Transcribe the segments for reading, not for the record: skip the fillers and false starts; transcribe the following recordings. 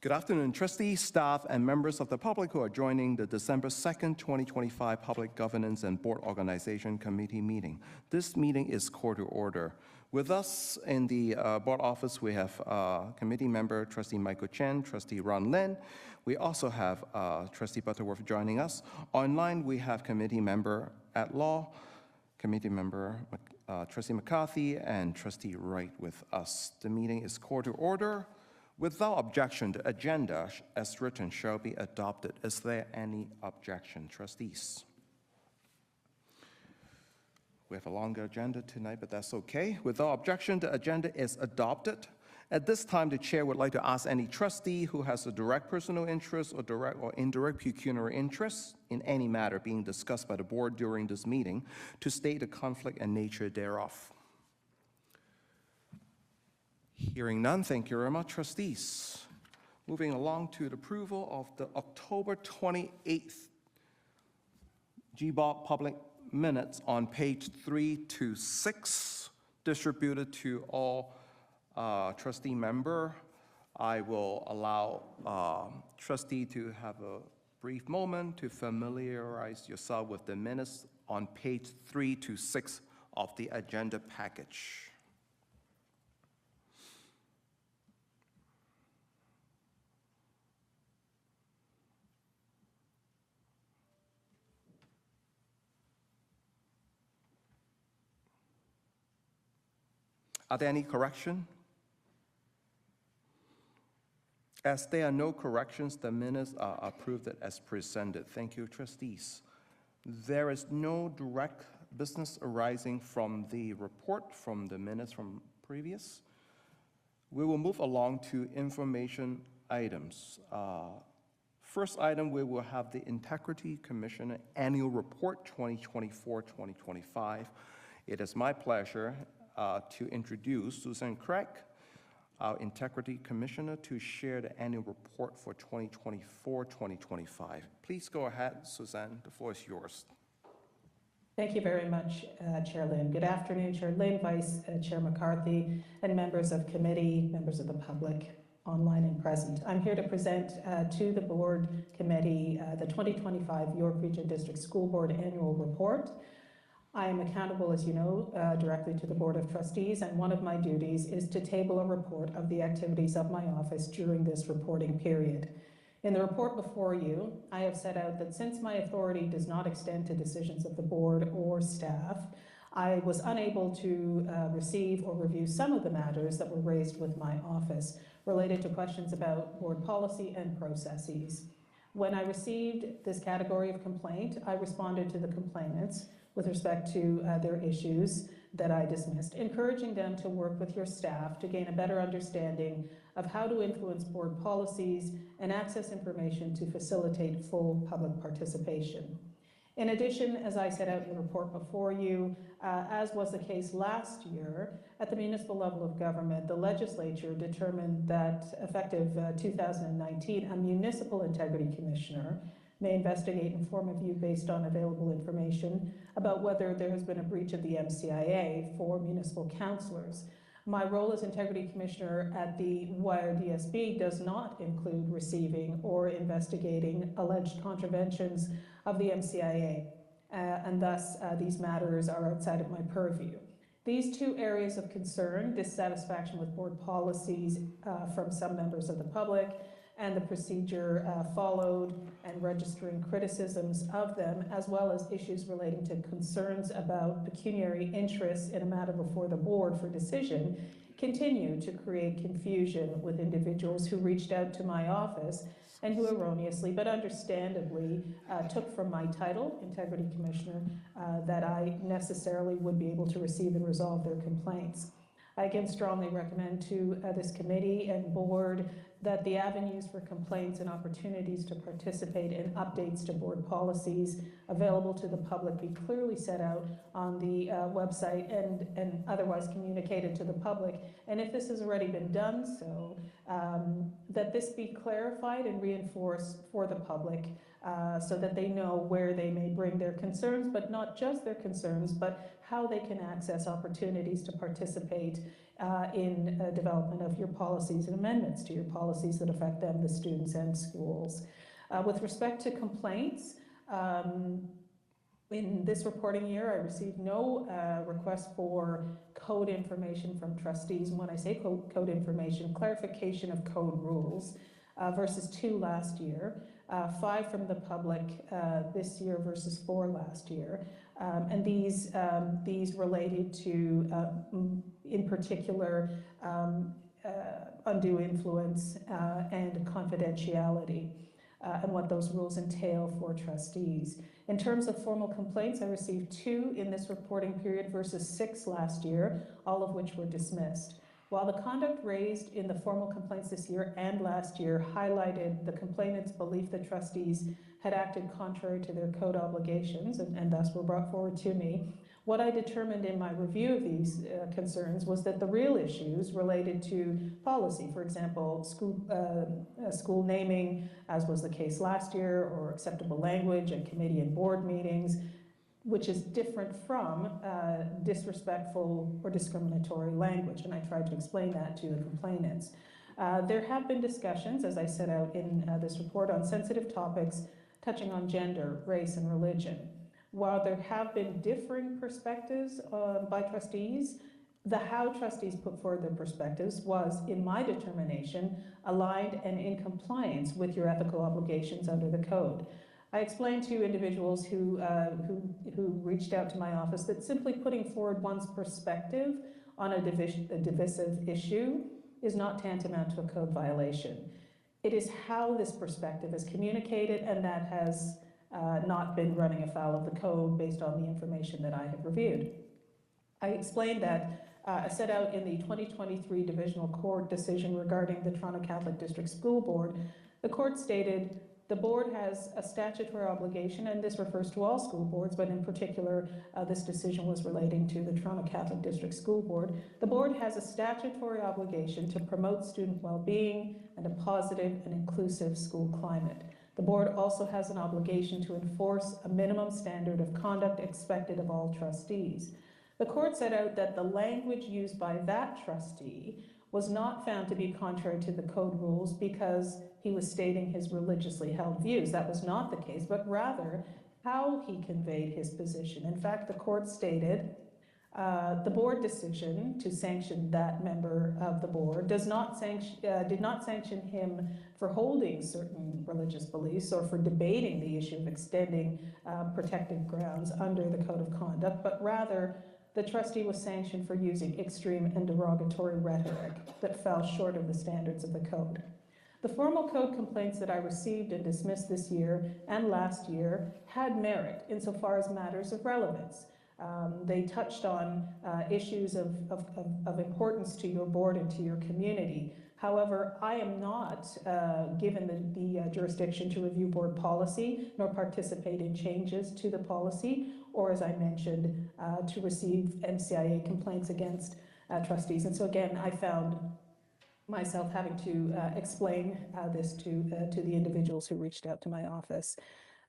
Good afternoon, trustees, staff, and members of the public who are joining the December 2nd, 2025 Public Governance and Board Organization Committee meeting. This meeting is called to order. With us in the board office, we have committee member Trustee Michael Chen, Trustee Ron Lin. We also have Trustee Butterworth joining us. Online, we have committee member at law, committee member Trustee McCarthy, and Trustee Wright with us. The meeting is called to order. Without objection, the agenda as written shall be adopted. Is there any objection, trustees? We have a longer agenda tonight, but that's okay. Without objection, the agenda is adopted. At this time, the chair would like to ask any trustee who has a direct personal interest or direct or indirect pecuniary interest in any matter being discussed by the board during this meeting to state the conflict and nature thereof. Hearing none, thank you very much, trustees. Moving along to the approval of the October 28th GBOP public minutes on page 3 to 6, distributed to all trustee member. I will allow trustee to have a brief moment to familiarize yourself with the minutes on page 3 to 6 of the agenda package. Are there any corrections? As there are no corrections, the minutes are approved as presented. Thank you, trustees. There is no direct business arising from the report from the minutes from previous. We will move along to information items. First item, we will have the Integrity Commissioner Annual Report 2024-2025. It is my pleasure to introduce Susan Craig, our Integrity Commissioner, to share the annual report for 2024-2025. Please go ahead, Suzanne. The floor is yours. Thank you very much, Chair Lin. Good afternoon, Chair Lin, Vice Chair McCarthy, and members of committee, members of the public, online and present. I'm here to present to the board committee the 2025 York Region District School Board Annual Report. I am accountable, as you know, directly to the Board of Trustees, and one of my duties is to table a report of the activities of my office during this reporting period. In the report before you, I have set out that since my authority does not extend to decisions of the board or staff, I was unable to receive or review some of the matters that were raised with my office related to questions about board policy and processes. When I received this category of complaint, I responded to the complainants with respect to their issues that I dismissed, encouraging them to work with your staff to gain a better understanding of how to influence board policies and access information to facilitate full public participation. In addition, as I set out in the report before you, as was the case last year, at the municipal level of government, the legislature determined that effective 2019, a municipal integrity commissioner may investigate and form a view based on available information about whether there has been a breach of the MCIA for municipal councillors. My role as Integrity Commissioner at the YRDSB does not include receiving or investigating alleged contraventions of the MCIA, and thus these matters are outside of my purview. These two areas of concern, dissatisfaction with board policies from some members of the public, and the procedure followed, and registering criticisms of them, as well as issues relating to concerns about pecuniary interests in a matter before the board for decision, continue to create confusion with individuals who reached out to my office and who erroneously but understandably took from my title, Integrity Commissioner, that I necessarily would be able to receive and resolve their complaints. I again strongly recommend to this committee and board that the avenues for complaints and opportunities to participate in updates to board policies available to the public be clearly set out on the website and otherwise communicated to the public. And if this has already been done so, that this be clarified and reinforced for the public so that they know where they may bring their concerns, but not just their concerns, but how they can access opportunities to participate in development of your policies and amendments to your policies that affect them, the students and schools. With respect to complaints, in this reporting year, I received no request for code information from trustees. And when I say code information, clarification of code rules versus 2 last year, 5 from the public this year versus 4 last year. And these related to, in particular, undue influence and confidentiality. And what those rules entail for trustees. In terms of formal complaints, I received 2 in this reporting period versus 6 last year, all of which were dismissed. While the conduct raised in the formal complaints this year and last year highlighted the complainant's belief that trustees had acted contrary to their code obligations and thus were brought forward to me, what I determined in my review of these concerns was that the real issues related to policy, for example, school naming, as was the case last year, or acceptable language at committee and board meetings, which is different from disrespectful or discriminatory language, and I tried to explain that to the complainants. There have been discussions, as I set out in this report, on sensitive topics touching on gender, race, and religion. While there have been differing perspectives by trustees, the how trustees put forward their perspectives was, in my determination, aligned and in compliance with your ethical obligations under the code. I explained to individuals who reached out to my office that simply putting forward one's perspective on a divisive issue is not tantamount to a code violation. It is how this perspective is communicated, and that has not been running afoul of the code based on the information that I have reviewed. I explained that set out in the 2023 Divisional Court decision regarding the Toronto Catholic District School Board. The court stated, the board has a statutory obligation, and this refers to all school boards, but in particular, this decision was relating to the Toronto Catholic District School Board. The board has a statutory obligation to promote student well-being and a positive and inclusive school climate. The board also has an obligation to enforce a minimum standard of conduct expected of all trustees. The court set out that the language used by that trustee was not found to be contrary to the code rules because he was stating his religiously held views. That was not the case, but rather how he conveyed his position. In fact, the court stated, the board decision to sanction that member of the board did not sanction him for holding certain religious beliefs or for debating the issue of extending protected grounds under the code of conduct, but rather the trustee was sanctioned for using extreme and derogatory rhetoric that fell short of the standards of the code. The formal code complaints that I received and dismissed this year and last year had merit insofar as matters of relevance. They touched on issues of importance to your board and to your community. However, I am not given the jurisdiction to review board policy nor participate in changes to the policy, or as I mentioned, to receive MCIA complaints against trustees. And so again, I found myself having to explain this to the individuals who reached out to my office.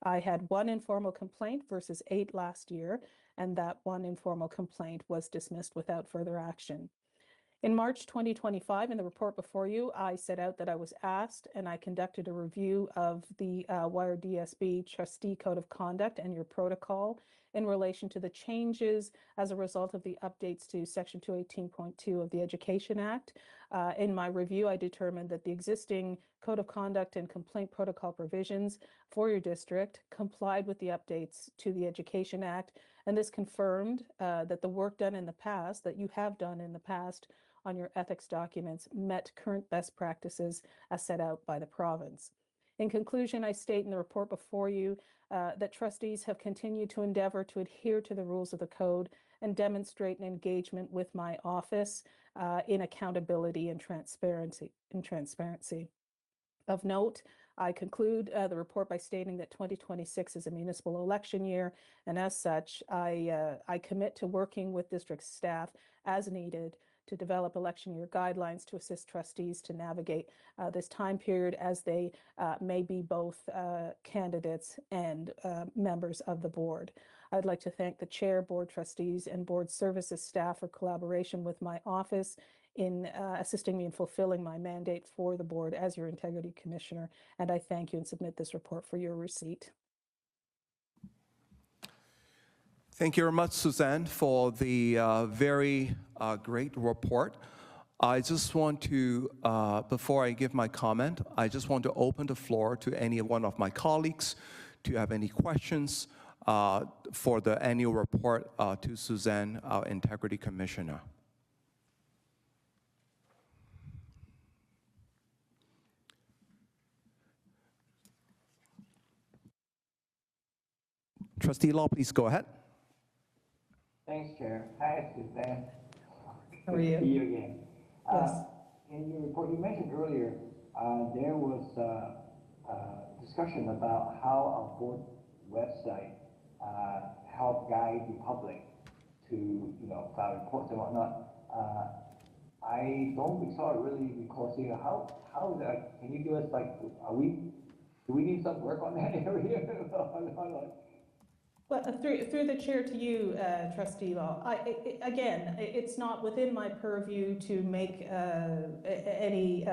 I had 1 informal complaint versus 8 last year, and that 1 informal complaint was dismissed without further action. In March 2025, in the report before you, I set out that I was asked and I conducted a review of the YRDSB Trustee Code of Conduct and your protocol in relation to the changes as a result of the updates to Section 218.2 of the Education Act. In my review, I determined that the existing Code of Conduct and complaint protocol provisions for your district complied with the updates to the Education Act, and this confirmed that the work done in the past, that you have done in the past, on your ethics documents met current best practices as set out by the province. In conclusion, I state in the report before you that trustees have continued to endeavor to adhere to the rules of the code and demonstrate an engagement with my office in accountability and transparency. Of note, I conclude the report by stating that 2026 is a municipal election year, and as such, I commit to working with district staff as needed to develop election year guidelines to assist trustees to navigate this time period as they may be both candidates and members of the board. I'd like to thank the chair, board trustees, and board services staff for collaboration with my office in assisting me in fulfilling my mandate for the board as your integrity commissioner. And I thank you and submit this report for your receipt. Thank you very much, Suzanne, for the very great report. I just want to, before I give my comment, I just want to open the floor to any one of my colleagues to have any questions for the annual report to Suzanne, our Integrity Commissioner. Trustee Law, please go ahead. Thanks, Chair. Hi, Suzanne. How are you? Good to see you again. Yes. In your report, you mentioned earlier there was discussion about how our board website help guide the public to, file reports and whatnot. I don't really recall seeing how is that. Can you give us do we need some work on that area? Well, through the chair to you, Trustee Law. Again, it's not within my purview to make any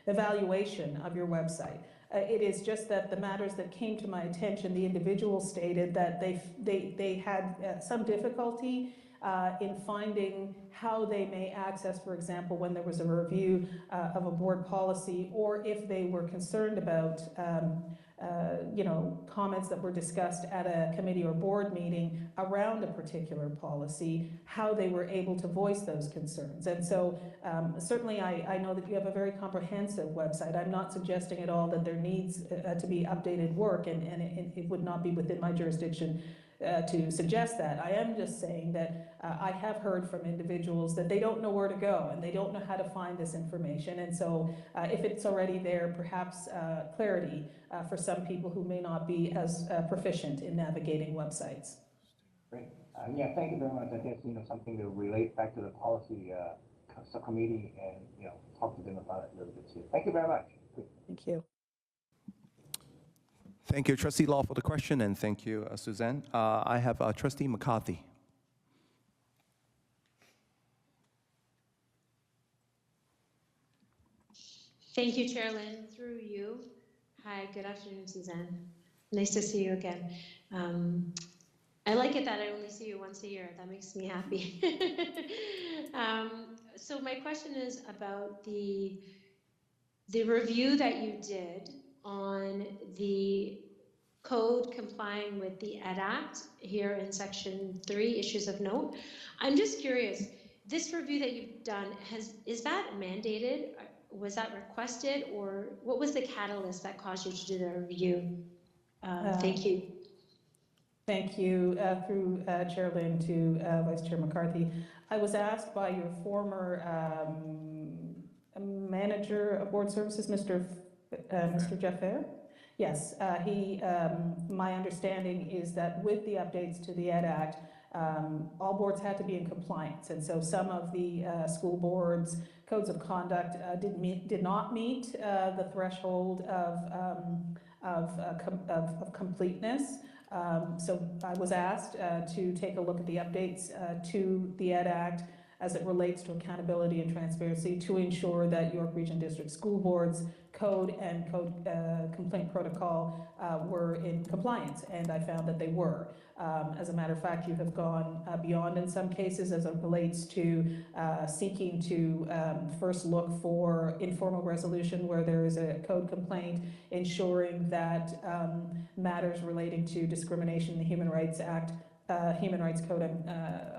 evaluation of your website. It is just that the matters that came to my attention, the individual stated that they had some difficulty in finding how they may access, for example, when there was a review of a board policy, or if they were concerned about comments that were discussed at a committee or board meeting around a particular policy, how they were able to voice those concerns. And so certainly I know that you have a very comprehensive website. I'm not suggesting at all that there needs to be updated work, and it would not be within my jurisdiction to suggest that. I am just saying that I have heard from individuals that they don't know where to go and they don't know how to find this information. And so if it's already there, perhaps clarity for some people who may not be as proficient in navigating websites. Great. Yeah, thank you very much. I guess, something to relate back to the policy subcommittee and, talk to them about it a little bit too. Thank you very much. Thank you. Thank you, Trustee Law, for the question, and thank you, Suzanne. I have Trustee McCarthy. Thank you, Chair Lynn. Through you. Hi, good afternoon, Suzanne. Nice to see you again. I like it that I only see you once a year. That makes me happy. So my question is about the review that you did on the code complying with the ED Act here in Section 3, Issues of Note. I'm just curious, this review that you've done, is that mandated? Was that requested, or what was the catalyst that caused you to do the review? Thank you. Thank you. Through Chair Lynn to Vice Chair McCarthy. I was asked by your former manager of board services, Mr. Jaffer. Yes, my understanding is that with the updates to the ED Act, all boards had to be in compliance, and so some of the school boards' codes of conduct did not meet the threshold of completeness. So I was asked to take a look at the updates to the ED Act as it relates to accountability and transparency to ensure that York Region District School Board's code and code complaint protocol were in compliance, and I found that they were. As a matter of fact, you have gone beyond in some cases as it relates to seeking to first look for informal resolution where there is a code complaint, ensuring that matters relating to discrimination in the Human Rights Act, Human Rights Code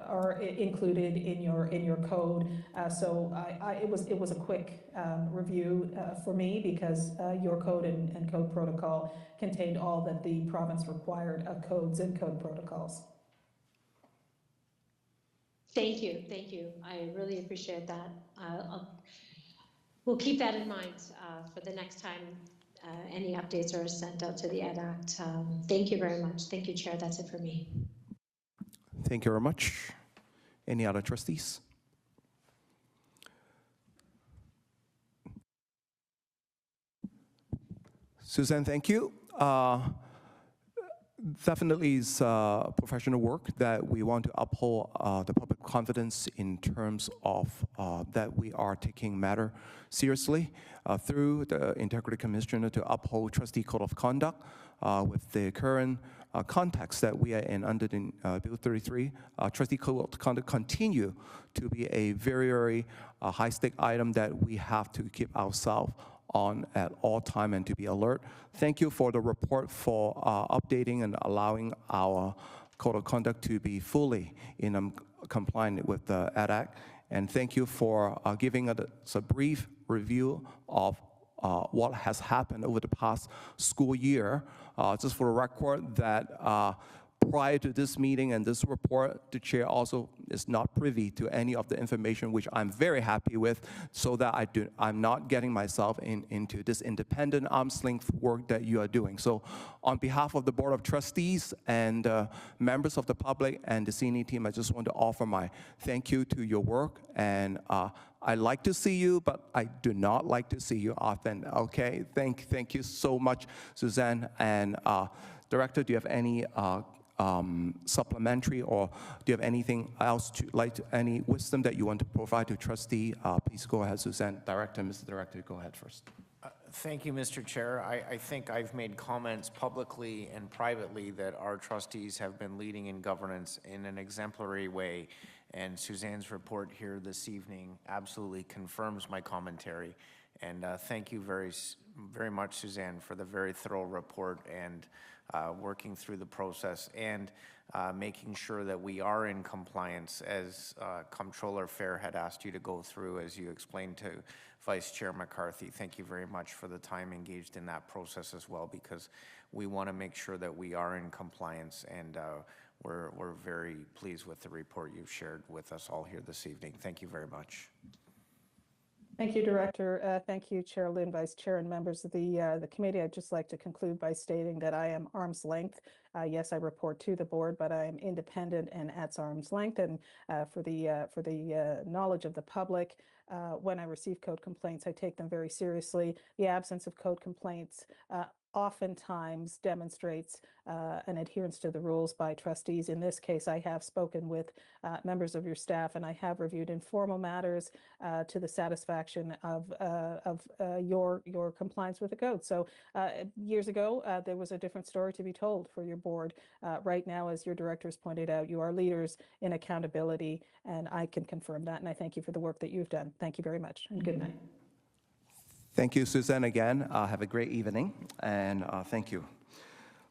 are included in your code. So it was a quick review for me because your code and code protocol contained all that the province required of codes and code protocols. Thank you, thank you. I really appreciate that. We'll keep that in mind for the next time any updates are sent out to the ED Act. Thank you very much. Thank you, Chair. That's it for me. Thank you very much. Any other trustees? Suzanne, thank you. Definitely is professional work that we want to uphold the public confidence in terms of that we are taking matter seriously through the Integrity Commissioner to uphold trustee code of conduct with the current context that we are in under the Bill 33. Trustee code of conduct continue to be a very, very high-stake item that we have to keep ourselves on at all time and to be alert. Thank you for the report for updating and allowing our code of conduct to be fully in compliant with the Ed Act. And thank you for giving us a brief review of what has happened over the past school year. Just for the record that prior to this meeting and this report, the chair also is not privy to any of the information, which I'm very happy with, so that I'm not getting myself into this independent arm's length work that you are doing. So on behalf of the Board of Trustees and members of the public and the senior team, I just want to offer my thank you to your work. And I like to see you, but I do not like to see you often, okay? Thank you so much, Suzanne. And Director, do you have any supplementary, or do you have anything else any wisdom that you want to provide to trustee? Please go ahead, Suzanne. Director, Mr. Director, go ahead first. Thank you, Mr. Chair. I think I've made comments publicly and privately that our trustees have been leading in governance in an exemplary way, and Suzanne's report here this evening absolutely confirms my commentary. And thank you very much, Suzanne, for the very thorough report and working through the process and making sure that we are in compliance as Comptroller Fair had asked you to go through, as you explained to Vice Chair McCarthy. Thank you very much for the time engaged in that process as well, because we want to make sure that we are in compliance, and we're very pleased with the report you've shared with us all here this evening. Thank you very much. Thank you, Director. Thank you, Chair Lynn, Vice Chair, and members of the committee. I'd just like to conclude by stating that I am arm's length. Yes, I report to the board, but I am independent and at arm's length. And for the knowledge of the public, when I receive code complaints, I take them very seriously. The absence of code complaints oftentimes demonstrates an adherence to the rules by trustees. In this case, I have spoken with members of your staff, and I have reviewed informal matters to the satisfaction of your compliance with the code. So years ago, there was a different story to be told for your board. Right now, as your directors pointed out, you are leaders in accountability, and I can confirm that, and I thank you for the work that you've done. Thank you very much, and good night. Thank you, Suzanne, again. Have a great evening, and thank you.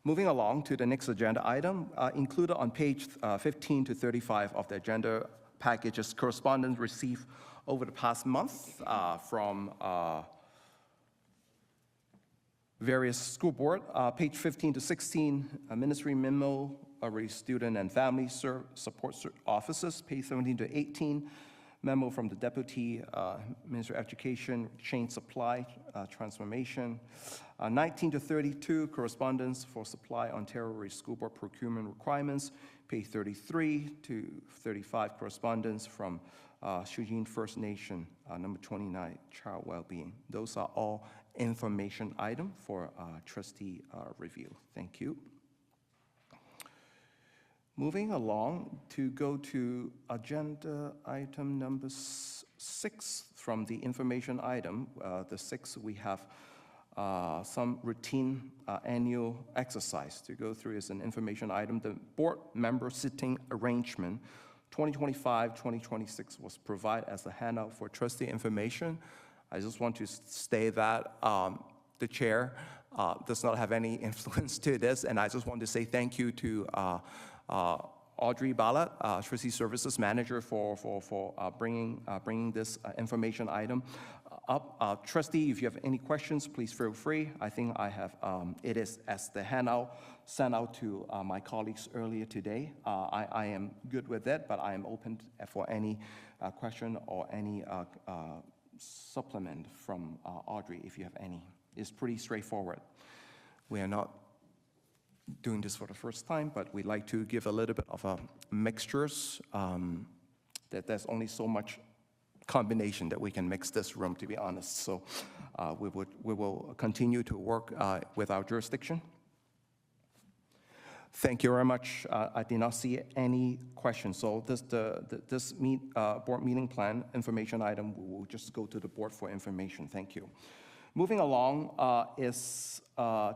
Moving along to the next agenda item, included on page 15 to 35 of the agenda package is correspondence received over the past month from various school board. Page 15 to 16, a ministry memo, student and family support officers. Page 17 to 18, memo from the Deputy Minister of Education, Chain Supply Transformation. 19 to 32, correspondence for Supply Ontario School Board procurement requirements. Page 33 to 35, correspondence from Shujin First Nation, number 29, child well-being. Those are all information item for trustee review. Thank you. Moving along to go to agenda item number 6 from the information item. The 6, we have some routine annual exercise to go through as an information item. The board member sitting arrangement 2025-2026 was provided as a handout for trustee information. I just want to state that the chair does not have any influence to this, and I just want to say thank you to Audrey Ballard, Trustee Services Manager, for bringing this information item up. Trustee, if you have any questions, please feel free. I think I have, it is as the handout sent out to my colleagues earlier today. I am good with it, but I am open for any question or any supplement from Audrey if you have any. It's pretty straightforward. We are not doing this for the first time, but we like to give a little bit of a mixtures that there's only so much combination that we can mix this room, to be honest. So we will continue to work with our jurisdiction. Thank you very much. I did not see any questions. So this board meeting plan information item, we will just go to the board for information. Thank you. Moving along is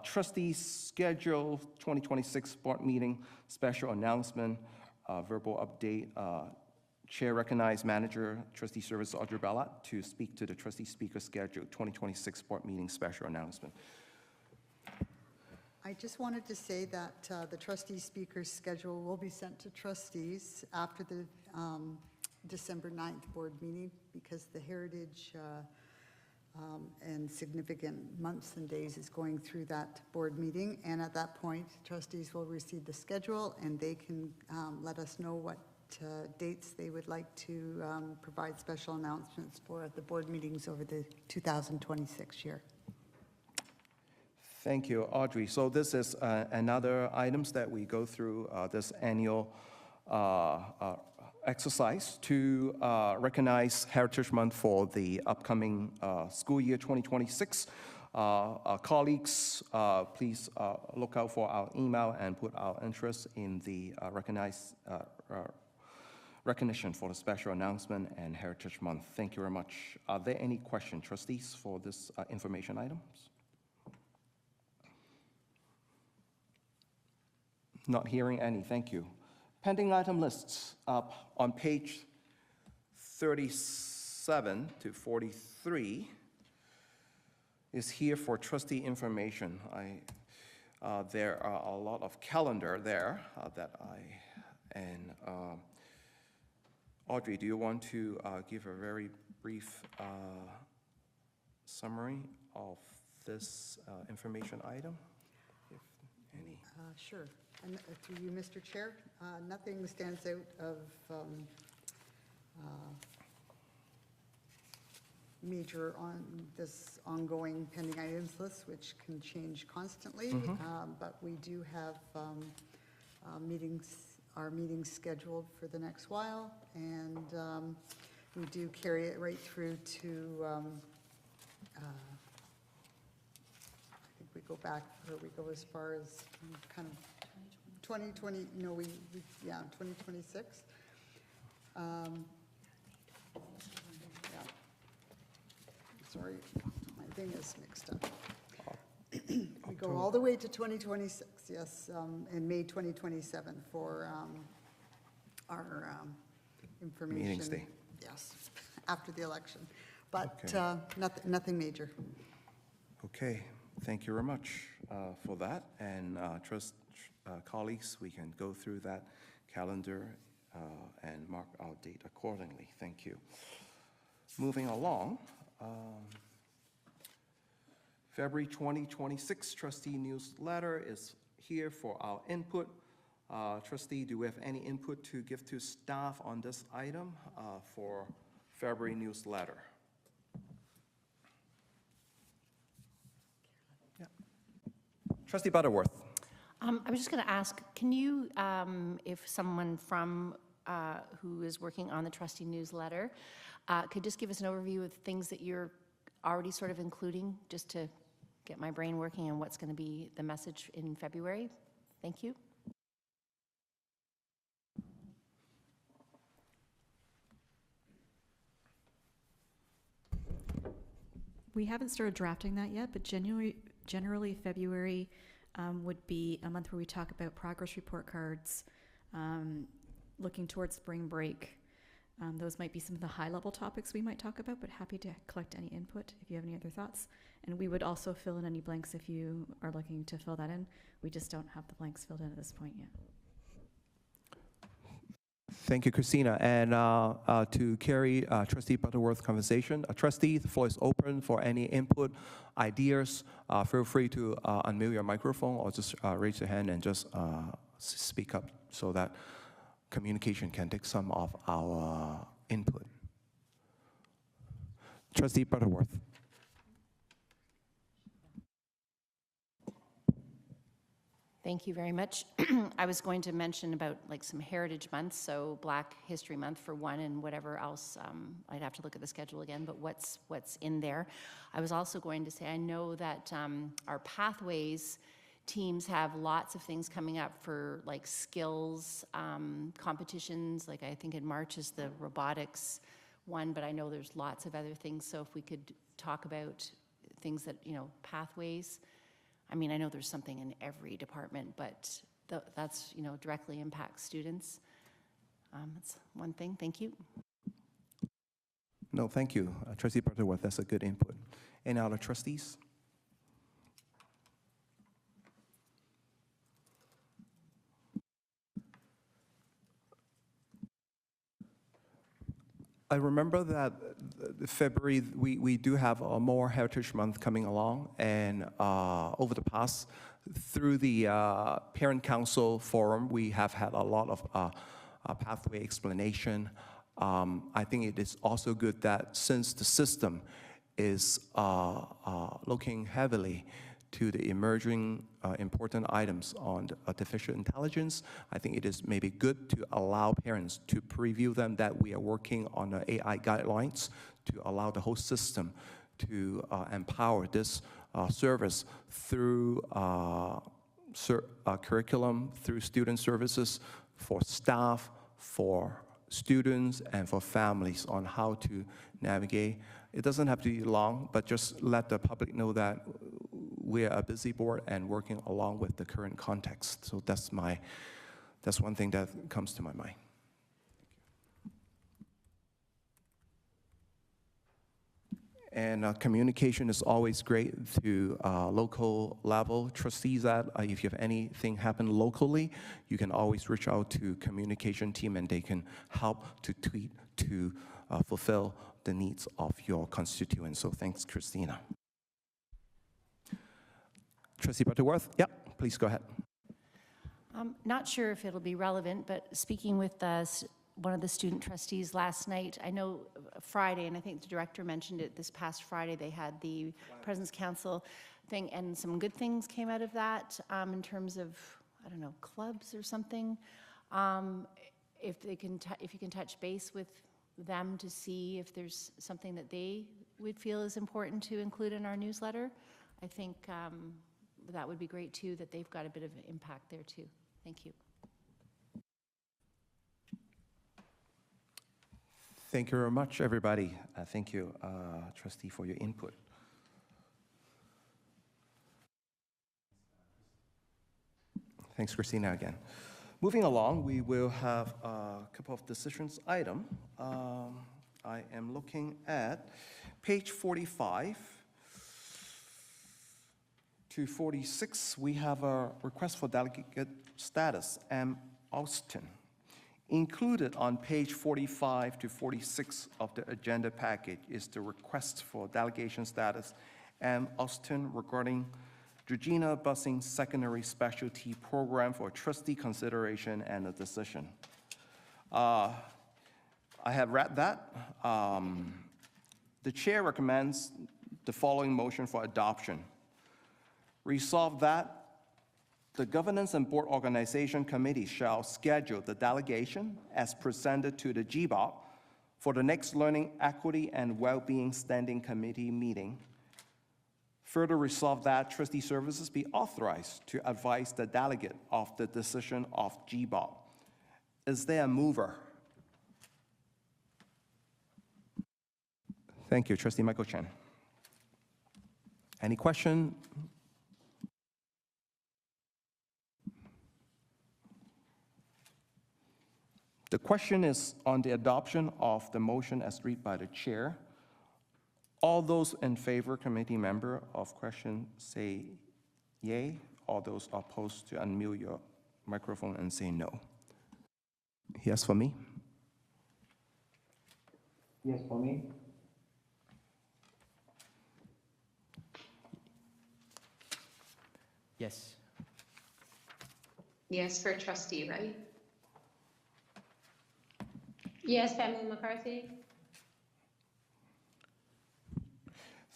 trustees schedule 2026 board meeting special announcement, verbal update. Chair recognized Manager Trustee Service Audrey Ballat to speak to the trustee speaker schedule 2026 board meeting special announcement. I just wanted to say that the trustee speaker's schedule will be sent to trustees after the December 9th board meeting, because the heritage and significant months and days is going through that board meeting. And at that point, trustees will receive the schedule, and they can let us know what dates they would like to provide special announcements for at the board meetings over the 2026 year. Thank you, Audrey. So this is another items that we go through this annual exercise to recognize Heritage Month for the upcoming school year 2026. Colleagues, please look out for our email and put our interest in the recognition for the special announcement and Heritage Month. Thank you very much. Are there any questions, trustees, for this information items? Not hearing any, thank you. Pending item lists up on page 37 to 43 is here for trustee information. There are a lot of calendar there Audrey, do you want to give a very brief summary of this information item, if any? Sure. And through you, Mr. Chair, nothing stands out of major on this ongoing pending items list, which can change constantly. But we do have our meetings scheduled for the next while, and we do carry it right through to I think we go back, or we go as far as kind of 2020, no, 2026. Yeah. Sorry, my thing is mixed up. We go all the way to 2026, yes, in May 2027 for our information. Meetings day. Yes, after the election, but Okay. nothing major. Okay, thank you very much for that. And colleagues, we can go through that calendar and mark our date accordingly. Thank you. Moving along, February 2026 trustee newsletter is here for our input. Trustee, do we have any input to give to staff on this item for February newsletter? Yeah. Trustee Butterworth. I was just going to ask, can you, if someone from who is working on the trustee newsletter could just give us an overview of things that you're already sort of including, just to get my brain working on what's going to be the message in February? Thank you. We haven't started drafting that yet, but generally February would be a month where we talk about progress report cards, looking towards spring break. Those might be some of the high-level topics we might talk about, but happy to collect any input if you have any other thoughts. And we would also fill in any blanks if you are looking to fill that in. We just don't have the blanks filled in at this point yet. Thank you, Christina. And to carry Trustee Butterworth's conversation, Trustee, the floor is open for any input, ideas. Feel free to unmute your microphone or just raise your hand and just speak up so that communication can take some of our input. Trustee Thank you very much. I was going to mention about like some heritage months, so Black History Month for one, and whatever else. I'd have to look at the schedule again, but what's in there. I was also going to say, I know that our Pathways teams have lots of things coming up for like skills competitions. Like I think in March is the robotics one, but I know there's lots of other things. So if we could talk about things that, you know, Pathways. I mean, I know there's something in every department, but that's, you know, directly impacts students. That's one thing. Thank you. No, thank you. Trustee Butterworth, that's a good input. Any other trustees? I remember that February, we do have a more Heritage Month coming along, and over the past, through the Parent Council Forum, we have had a lot of pathway explanation. I think it is also good that since the system is looking heavily to the emerging important items on the artificial intelligence, I think it is maybe good to allow parents to preview them, that we are working on the AI guidelines to allow the whole system to empower this service through curriculum, through student services, for staff, for students, and for families on how to navigate. It doesn't have to be long, but just let the public know that we are a busy board and working along with the current context. So that's one thing that comes to my mind. And communication is always great to local level trustees. That if you have anything happen locally, you can always reach out to communication team, and they can help to tweet to fulfill the needs of your constituents. So thanks, Christina. Trustee Butterworth, yeah, please go ahead. Not sure if it'll be relevant, but speaking with one of the student trustees last night, I know Friday, and I think the director mentioned it this past Friday, they had the President's Council thing, and some good things came out of that in terms of, I don't know, clubs or something. If you can touch base with them to see if there's something that they would feel is important to include in our newsletter, I think that would be great too, that they've got a bit of an impact there too. Thank you. Thank you very much, everybody. Thank you, trustee, for your input. Thanks, Christina, again. Moving along, we will have a couple of decisions item. I am looking at page 45 to 46. We have a request for delegate status, M. Austin. Included on page 45 to 46 of the agenda package is the request for delegation status, M. Austin, regarding Georgina Busing Secondary Specialty Program for trustee consideration and a decision. I have read that. The chair recommends the following motion for adoption. Resolve that the Governance and Board Organization Committee shall schedule the delegation as presented to the GBOP for the next Learning, Equity, and Wellbeing Standing Committee meeting. Further resolve that trustee services be authorized to advise the delegate of the decision of GBOP. Is there a mover? Thank you, Trustee Michael Chen. Any question? The question is on the adoption of the motion as read by the chair. All those in favor, committee member of question, say yay. All those opposed, to unmute your microphone and say no. Yes for me? Yes, for me. Yes. Yes, for trustee, right? Yes, Pamela McCarthy?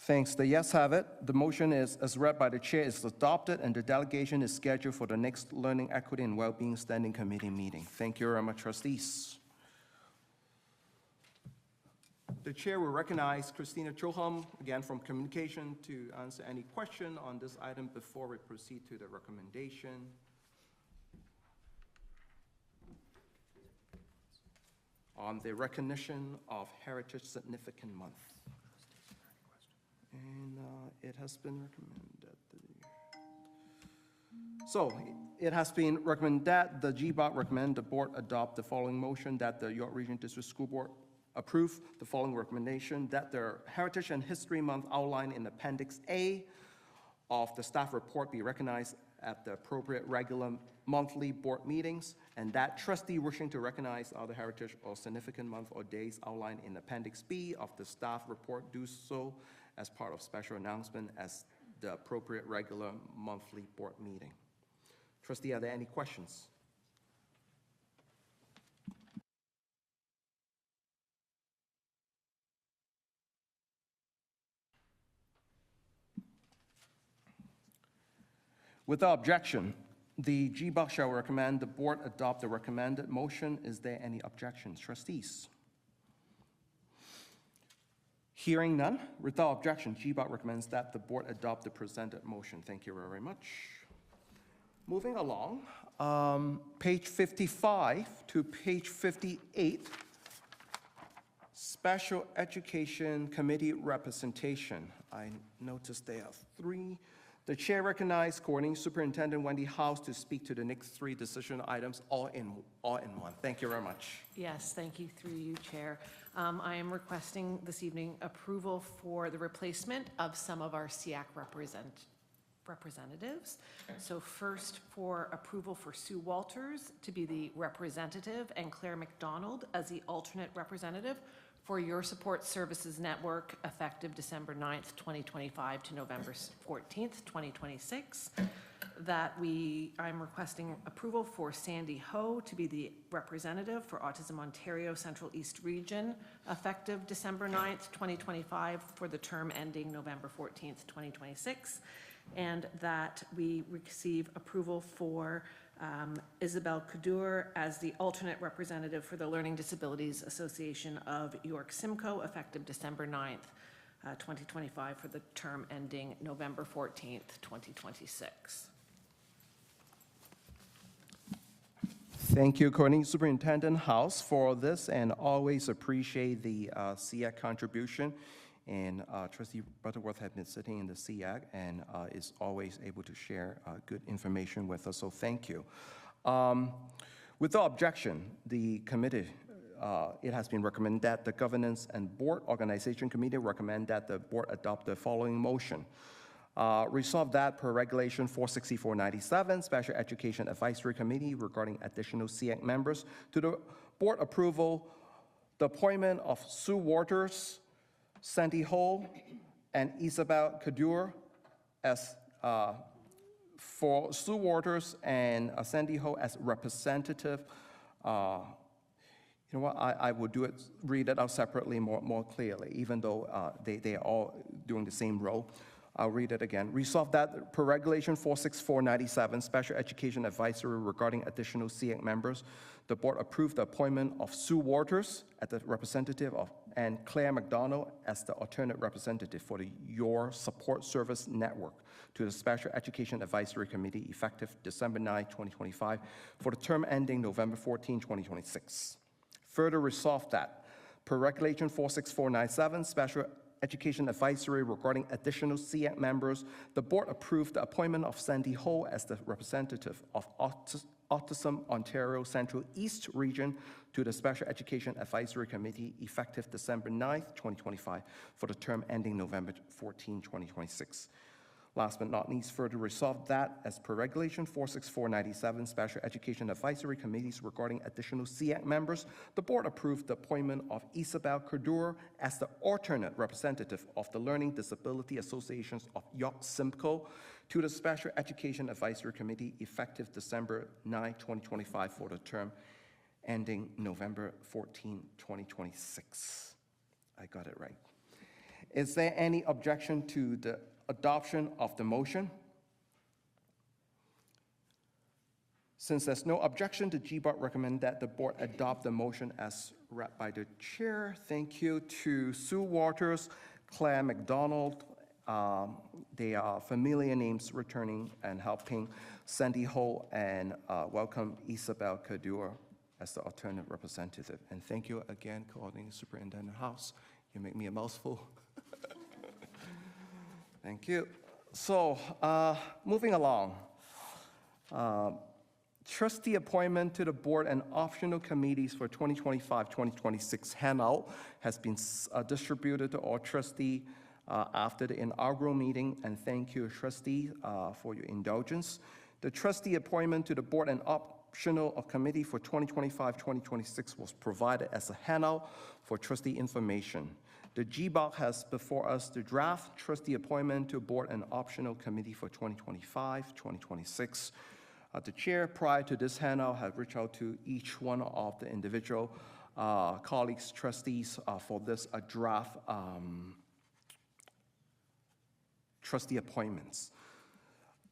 Thanks. The yes have it. The motion is, as read by the chair, is adopted, and the delegation is scheduled for the next Learning, Equity, and Wellbeing Standing Committee meeting. Thank you very much, trustees. The chair will recognize Christina Choham, again from Communication, to answer any question on this item before we proceed to the recommendation. On the recognition of Heritage Significant Month. And it has been recommended. So it has been recommended that the GBOT recommend the board adopt the following motion, that the York Region District School Board approve the following recommendation, that the Heritage and History Month outlined in Appendix A of the staff report be recognized at the appropriate regular monthly board meetings, and that trustee wishing to recognize other heritage or significant month or days outlined in Appendix B of the staff report do so as part of special announcement as the appropriate regular monthly board meeting. Trustee, are there any questions? Without objection, the GBOC shall recommend the board adopt the recommended motion. Is there any objections? Trustees? Hearing none, without objection, GBOC recommends that the board adopt the presented motion. Thank you very much. Moving along, page 55 to page 58, Special Education Committee representation. I noticed there are 3. The chair recognizes Coordinating Superintendent Wendy House to speak to the next 3 decision items all in one. Thank you very much. Yes, thank you, through you, Chair. I am requesting this evening approval for the replacement of some of our SEAC representatives. So first, for approval for Sue Walters to be the representative and Claire McDonald as the alternate representative for Your Support Services Network, effective December 9th, 2025 to November 14th, 2026. I'm requesting approval for Sandy Ho to be the representative for Autism Ontario Central East Region, effective December 9th, 2025 for the term ending November 14th, 2026. And that we receive approval for Isabel Kadur as the alternate representative for the Learning Disabilities Association of York Simcoe, effective December 9th, 2025 for the term ending November 14th, 2026. Thank you, Coordinating Superintendent House, for this, and always appreciate the SEAC contribution. And Trustee Butterworth has been sitting in the SEAC and is always able to share good information with us, so thank you. Without objection, the committee, it has been recommended that the Governance and Board Organization Committee recommend that the board adopt the following motion. Resolve that per Regulation 46497, Special Education Advisory Committee regarding additional SEAC members, to the board approval, the appointment of Sue Waters, Sandy Ho, and Isabel Kadur as for Sue Waters and Sandy Ho as representative. You know what? I will read it out separately more clearly, even though they are all doing the same role. I'll read it again. Resolve that per Regulation 46497, Special Education Advisory regarding additional SEAC members, the board approved the appointment of Sue Waters as the representative and Claire McDonald as the alternate representative for the Your Support Service Network to the Special Education Advisory Committee, effective December 9, 2025, for the term ending November 14, 2026. Further resolve that per Regulation 46497, Special Education Advisory regarding additional SEAC members, the board approved the appointment of Sandy Ho as the representative of Autism Ontario Central East Region to the Special Education Advisory Committee, effective December 9th, 2025, for the term ending November 14, 2026. Last but not least, further resolve that as per Regulation 46497, Special Education Advisory Committees regarding additional SEAC members, the board approved the appointment of Isabel Kadur as the alternate representative of the Learning Disability Associations of York Simcoe to the Special Education Advisory Committee, effective December 9, 2025, for the term ending November 14, 2026. I got it right. Is there any objection to the adoption of the motion? Since there's no objection, the GBOT recommend that the board adopt the motion as read by the chair. Thank you to Sue Waters, Claire McDonald. They are familiar names returning and helping Sandy Ho, and welcome Isabel Cadura as the alternate representative. And thank you again, Coordinating Superintendent House. You make me a mouthful. Thank you. So, moving along. Trustee appointment to the board and optional committees for 2025-2026 handout has been distributed to all trustee after the inaugural meeting, and thank you, trustee, for your indulgence. The trustee appointment to the board and optional committee for 2025-2026 was provided as a handout for trustee information. The GBOC has before us the draft trustee appointment to board and optional committee for 2025-2026. The chair, prior to this handout, had reached out to each one of the individual colleagues, trustees, for this draft trustee appointments.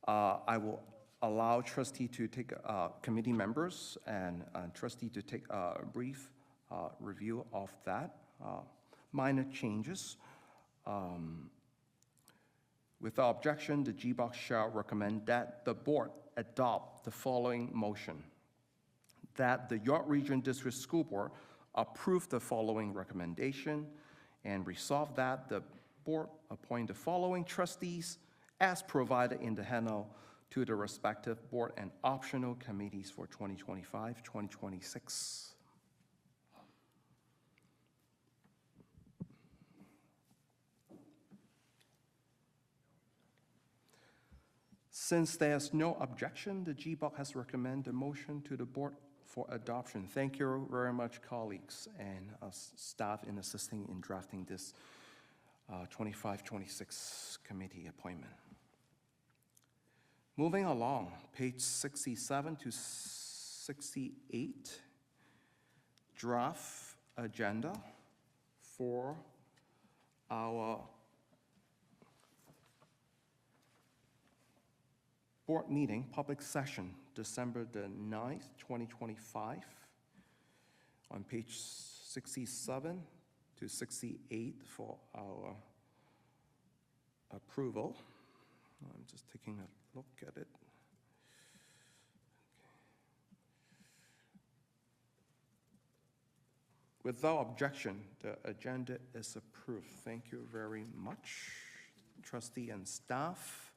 I will allow trustee to take committee members and trustee to take a brief review of that. Minor changes. Without objection, the GBOC shall recommend that the board adopt the following motion: that the York Region District School Board approve the following recommendation, and resolve that the board appoint the following trustees as provided in the handout to the respective board and optional committees for 2025-2026. Since there's no objection, the GBOC has recommended the motion to the board for adoption. Thank you very much, colleagues and staff in assisting in drafting this 25-26 committee appointment. Moving along, page 67 to 68, draft agenda for our board meeting, public session, December the 9th, 2025. On page 67 to 68 for our approval. I'm just taking a look at it. Without objection, the agenda is approved. Thank you very much, trustee and staff.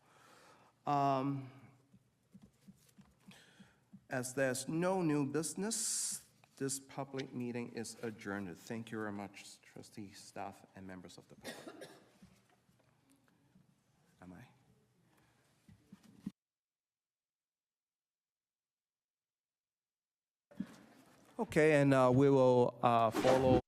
As there's no new business, this public meeting is adjourned. Thank you very much, trustee, staff, and members of the public. Am I? Okay, and we will follow